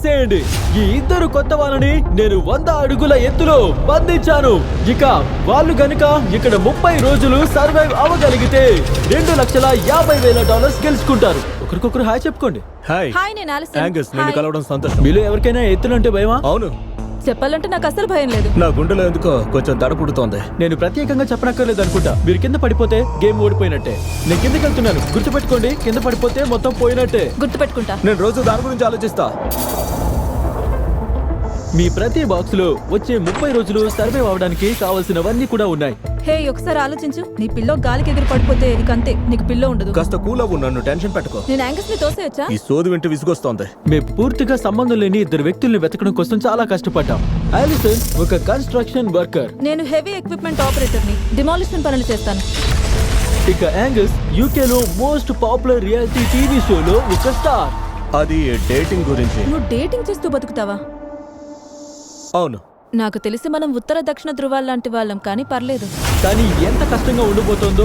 చేయండి. ఈ ఇద్దరు కొత్త వాళ్ళని నేను 100 అడుగుల ఎత్తులో బంధించాను. ఇక వాళ్ళు గనుక ఇక్కడ 30 రోజులు సర్వైవ్ అవ్వగలిగితే $2,50,000 గెలుచుకుంటారు. ఒకరికొకరు హాయ్ చెప్పుకోండి. హాయ్ హాయ్, నేను ఆలిసన్. యాంగస్, నిన్ను హాయ్. కలవడం సంతోషం. మీలో ఎవరికైనా ఎత్తులంటే భయమా? అవును, చెప్పాలంటే నాకు అసలు భయం లేదు. నా గుండెలో ఎందుకో కొంచెం దడ పుడుతోంది. నేను ప్రత్యేకంగా చెప్పనక్కర్లేదు అనుకుంటా. మీరు కింద పడిపోతే గేమ్ ఓడిపోయినట్టే. నేను కిందకి వెళ్తున్నాను, గుర్తుపెట్టుకోండి. కింద పడిపోతే మొత్తం పోయినట్టే. గుర్తుపెట్టుకుంటా. నేను రోజు దాని గురించి ఆలోచిస్తా. మీ ప్రతి బాక్స్ లో వచ్చే 30 రోజులు సర్వైవ్ అవడానికి కావాల్సినవన్నీ కూడా ఉన్నాయి. హే, ఒకసారి ఆలోచించు. నీ పిల్లో గాలికి ఎగిరి పడిపోతే ఇక అంతే, నీకు పిల్లో ఉండదు. కాస్త కూల్ అవ్వు, నన్ను టెన్షన్ పెట్టుకో. నేను యాంగస్ ని తోసేయచ్చా? ఈ సోది వింటూ విసుగొస్తోంది. మేము పూర్తిగా సంబంధం లేని ఇద్దరు వ్యక్తుల్ని వెతకడం కోసం చాలా కష్టపడ్డాం. ఆలిసన్ ఒక కన్స్ట్రక్షన్ వర్కర్. నేను హెవీ ఎక్విప్మెంట్ ఆపరేటర్ ని, డిమాలిషన్ పనులు చేస్తాను. ఇక యాంగస్ యూకేలో మోస్ట్ పాపులర్ రియాలిటీ టీవీ షోలో ఒక స్టార్. అది డేటింగ్ గురించి. నువ్వు డేటింగ్ చేస్తూ బతుకుతావా? అవును, నాకు తెలిసి మనం ఉత్తర దక్షిణ ధృవాల లాంటి వాళ్ళం, కానీ పర్లేదు. కానీ ఎంత కష్టంగా ఉండబోతోందో